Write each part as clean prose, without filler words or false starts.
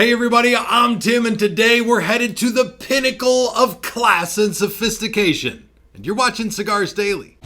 Hey everybody, I'm Tim and today we're headed to the pinnacle of class and sophistication. And you're watching Cigars Daily.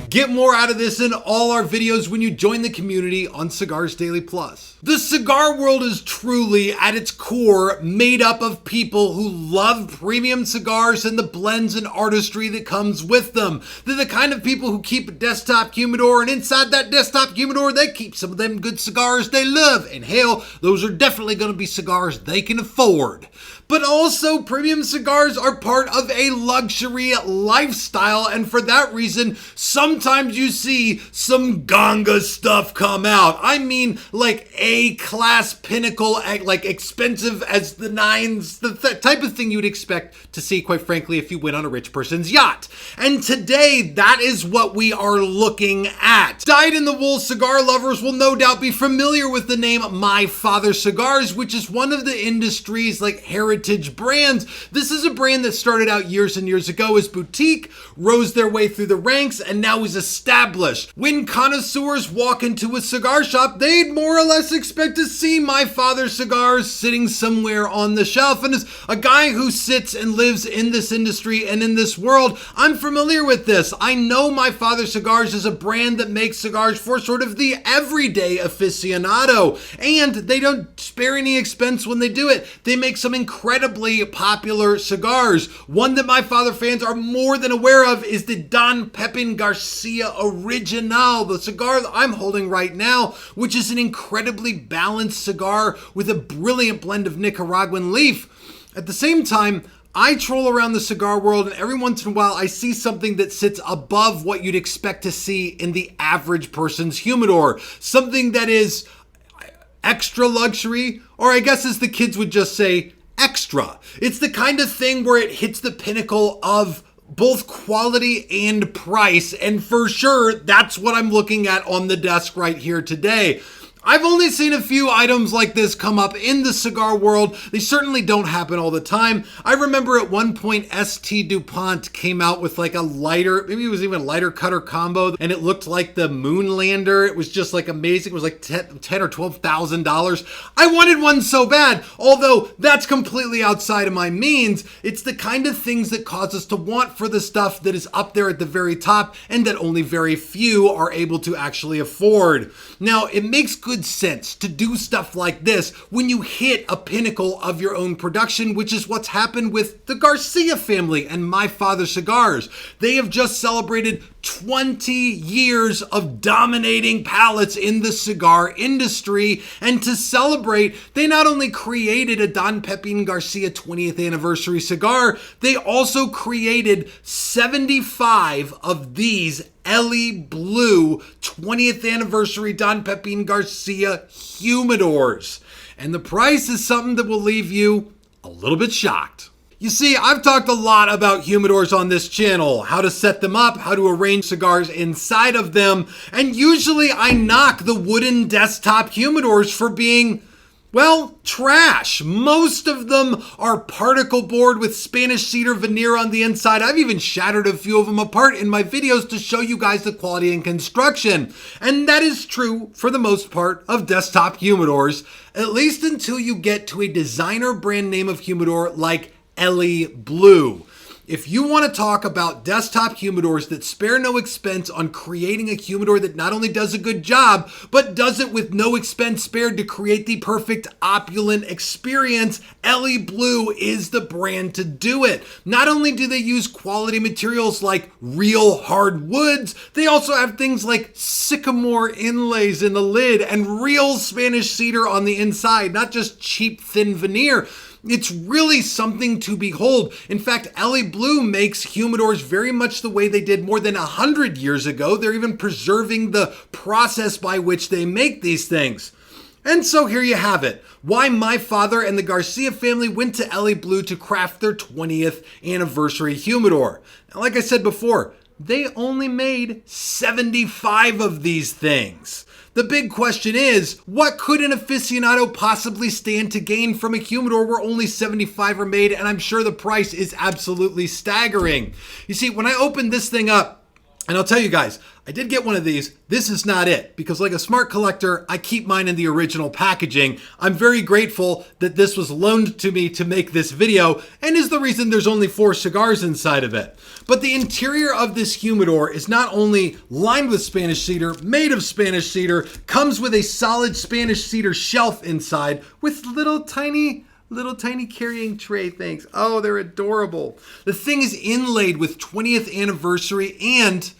Get more out of this in all our videos when you join the community on Cigars Daily Plus. The cigar world is truly, at its core, made up of people who love premium cigars and the blends and artistry that comes with them. They're the kind of people who keep a desktop humidor, and inside that desktop humidor, they keep some of them good cigars they love. And hell, those are definitely going to be cigars they can afford. But also, premium cigars are part of a luxury lifestyle, and for that reason, sometimes you see some ganga stuff come out. I mean, like A-class pinnacle, like expensive as the nines, the type of thing you would expect to see, quite frankly, if you went on a rich person's yacht. And today, that is what we are looking at. Dyed-in-the-wool cigar lovers will no doubt be familiar with the name My Father Cigars, which is one of the industry's heritage brands. This is a brand that started out years and years ago as boutique, rose their way through the ranks, and now is established. When connoisseurs walk into a cigar shop, they'd more or less expect to see My Father Cigars sitting somewhere on the shelf. And as a guy who sits and lives in this industry and in this world, I'm familiar with this. I know My Father Cigars is a brand that makes cigars for sort of the everyday aficionado, and they don't spare any expense when they do it. They make some incredibly popular cigars. One that My Father fans are more than aware of is the Don Pepin Garcia Original, the cigar that I'm holding right now, which is an incredibly balanced cigar with a brilliant blend of Nicaraguan leaf. At the same time, I troll around the cigar world, and every once in a while I see something that sits above what you'd expect to see in the average person's humidor. Something that is extra luxury, or I guess as the kids would just say, extra. It's the kind of thing where it hits the pinnacle of both quality and price, and for sure, that's what I'm looking at on the desk right here today. I've only seen a few items like this come up in the cigar world. They certainly don't happen all the time. I remember at one point St. DuPont came out with a lighter, maybe it was even a lighter cutter combo, and it looked like the Moonlander. It was just amazing. It was like $10,000 or $12,000. I wanted one so bad, although that's completely outside of my means. It's the kind of things that cause us to want for the stuff that is up there at the very top and that only very few are able to actually afford. Now, it makes good sense to do stuff like this when you hit a pinnacle of your own production, which is what's happened with the Garcia family and My Father Cigars. They have just celebrated 20 years of dominating palates in the cigar industry, and to celebrate, they not only created a Don Pepin Garcia 20th anniversary cigar, they also created 75 of these Ellie Blue 20th anniversary Don Pepin Garcia humidors. And the price is something that will leave you a little bit shocked. You see, I've talked a lot about humidors on this channel, how to set them up, how to arrange cigars inside of them, and usually I knock the wooden desktop humidors for being, well, trash. Most of them are particle board with Spanish cedar veneer on the inside. I've even shattered a few of them apart in my videos to show you guys the quality and construction. And that is true for the most part of desktop humidors, at least until you get to a designer brand name of humidor like Ellie Blue. If you want to talk about desktop humidors that spare no expense on creating a humidor that not only does a good job, but does it with no expense spared to create the perfect opulent experience, Ellie Blue is the brand to do it. Not only do they use quality materials like real hard woods, they also have things like Sycamore inlays in the lid and real Spanish cedar on the inside, not just cheap thin veneer. It's really something to behold. In fact, Ellie Blue makes humidors very much the way they did more than 100 years ago. They're even preserving the process by which they make these things. And so here you have it. Why My Father and the Garcia family went to Ellie Blue to craft their 20th anniversary humidor. Now, like I said before, they only made 75 of these things. The big question is, what could an aficionado possibly stand to gain from a humidor where only 75 are made? And I'm sure the price is absolutely staggering. You see, when I opened this thing up, and I'll tell you guys, I did get one of these. This is not it, because like a smart collector, I keep mine in the original packaging. I'm very grateful that this was loaned to me to make this video, and is the reason there's only 4 cigars inside of it. But the interior of this humidor is not only lined with Spanish cedar, made of Spanish cedar, comes with a solid Spanish cedar shelf inside with little tiny carrying tray things. Oh, they're adorable. The thing is inlaid with 20th anniversary, and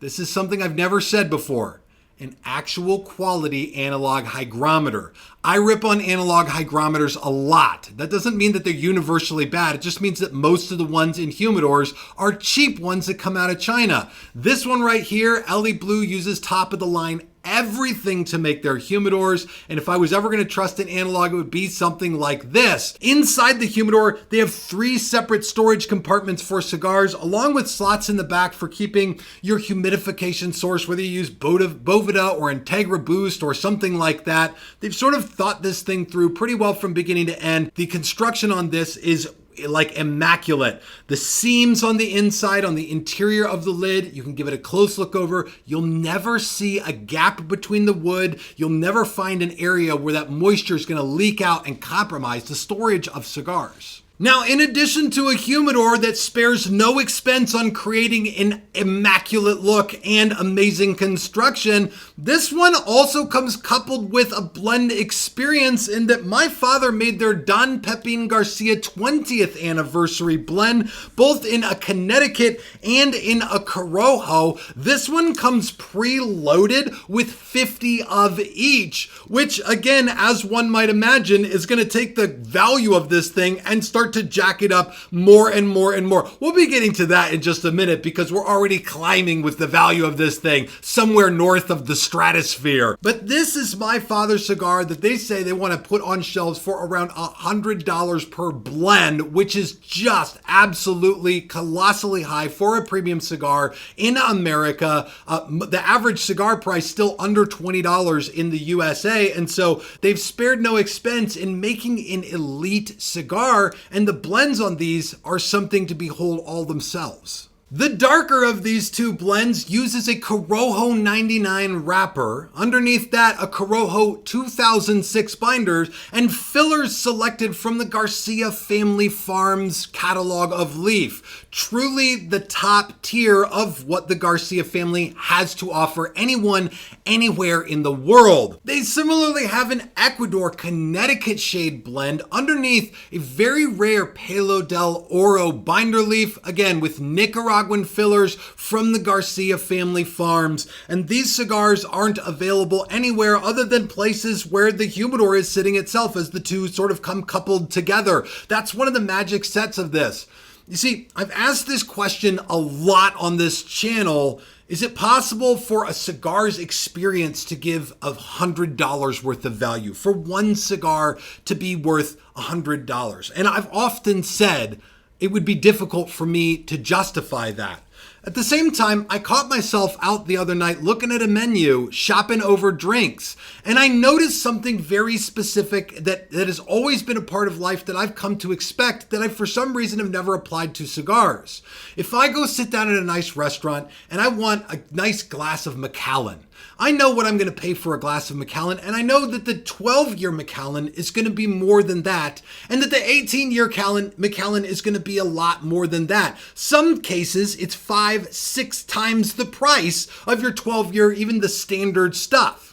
this is something I've never said before, an actual quality analog hygrometer. I rip on analog hygrometers a lot. That doesn't mean that they're universally bad. It just means that most of the ones in humidors are cheap ones that come out of China. This one right here, LE Blue, uses top of the line everything to make their humidors, and if I was ever going to trust an analog, it would be something like this. Inside the humidor, they have 3 separate storage compartments for cigars, along with slots in the back for keeping your humidification source, whether you use Boveda or Integra Boost or something like that. They've sort of thought this thing through pretty well from beginning to end. The construction on this is like immaculate. The seams on the inside, on the interior of the lid, you can give it a close look over. You'll never see a gap between the wood. You'll never find an area where that moisture is going to leak out and compromise the storage of cigars. Now, in addition to a humidor that spares no expense on creating an immaculate look and amazing construction, this one also comes coupled with a blend experience in that my father made their Don Pepin Garcia 20th anniversary blend, both in a Connecticut and in a Corojo. This one comes preloaded with 50 of each, which again, as one might imagine, is going to take the value of this thing and start to jack it up more and more and more. We'll be getting to that in just a minute because we're already climbing with the value of this thing somewhere north of the stratosphere. But this is my father's cigar that they say they want to put on shelves for around $100 per blend, which is just absolutely colossally high for a premium cigar in America. The average cigar price still under $20 in the USA, and so they've spared no expense in making an elite cigar, and the blends on these are something to behold all themselves. The darker of these 2 blends uses a Corojo 99 wrapper, underneath that a Corojo 2006 binder, and fillers selected from the Garcia Family Farms catalog of leaf. Truly the top tier of what the Garcia family has to offer anyone, anywhere in the world. They similarly have an Ecuador Connecticut shade blend underneath a very rare Palo del Oro binder leaf, again with Nicaraguan fillers from the Garcia Family Farms. And these cigars aren't available anywhere other than places where the humidor is sitting itself, as the 2 sort of come coupled together. That's one of the magic sets of this. You see, I've asked this question a lot on this channel. Is it possible for a cigar's experience to give $100 worth of value, for one cigar to be worth $100? And I've often said it would be difficult for me to justify that. At the same time, I caught myself out the other night looking at a menu, shopping over drinks, and I noticed something very specific that has always been a part of life that I've come to expect, that I for some reason have never applied to cigars. If I go sit down at a nice restaurant and I want a nice glass of Macallan, I know what I'm going to pay for a glass of Macallan, and I know that the 12-year Macallan is going to be more than that, and that the 18-year Macallan is going to be a lot more than that. Some cases, it's 5-6 times the price of your 12-year, even the standard stuff.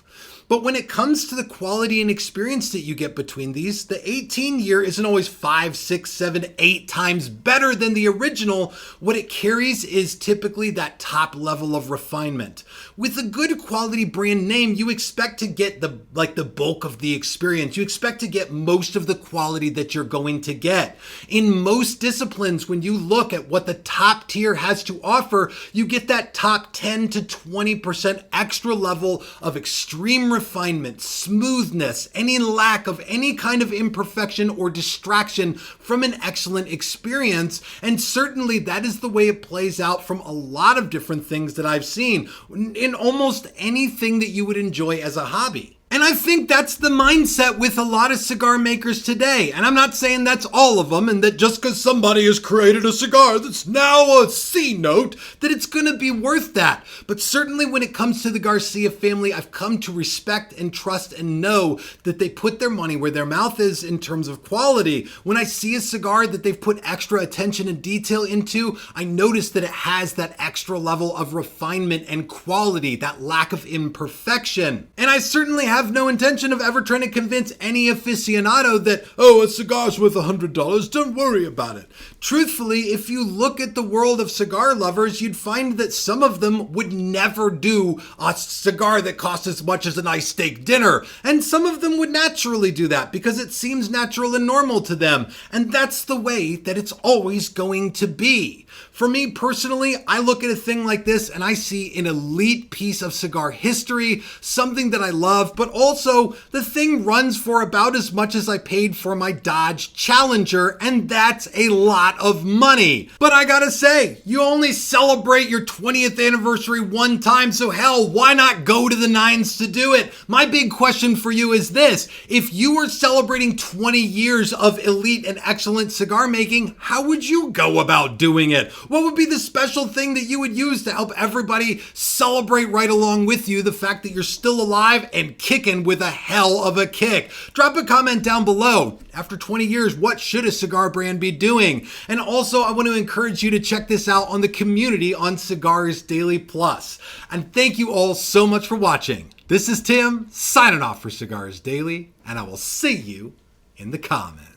But when it comes to the quality and experience that you get between these, the 18-year isn't always 5, 6, 7, 8 times better than the original. What it carries is typically that top level of refinement. With a good quality brand name, you expect to get the bulk of the experience. You expect to get most of the quality that you're going to get. In most disciplines, when you look at what the top tier has to offer, you get that top 10 to 20% extra level of extreme refinement, smoothness, any lack of any kind of imperfection or distraction from an excellent experience. And certainly that is the way it plays out from a lot of different things that I've seen in almost anything that you would enjoy as a hobby. And I think that's the mindset with a lot of cigar makers today. And I'm not saying that's all of them, and that just because somebody has created a cigar that's now a C note, that it's going to be worth that. But certainly when it comes to the Garcia family, I've come to respect and trust and know that they put their money where their mouth is in terms of quality. When I see a cigar that they've put extra attention and detail into, I notice that it has that extra level of refinement and quality, that lack of imperfection. And I certainly have no intention of ever trying to convince any aficionado that, oh, a cigar's worth $100, don't worry about it. Truthfully, if you look at the world of cigar lovers, you'd find that some of them would never do a cigar that costs as much as a nice steak dinner. And some of them would naturally do that because it seems natural and normal to them. And that's the way that it's always going to be. For me personally, I look at a thing like this and I see an elite piece of cigar history, something that I love, but also the thing runs for about as much as I paid for my Dodge Challenger, and that's a lot of money. But I gotta say, you only celebrate your 20th anniversary one time, so hell, why not go to the nines to do it? My big question for you is this: if you were celebrating 20 years of elite and excellent cigar making, how would you go about doing it? What would be the special thing that you would use to help everybody celebrate right along with you the fact that you're still alive and kicking with a hell of a kick? Drop a comment down below. After 20 years, what should a cigar brand be doing? And also, I want to encourage you to check this out on the community on Cigars Daily Plus. And thank you all so much for watching. This is Tim, signing off for Cigars Daily, and I will see you in the comments.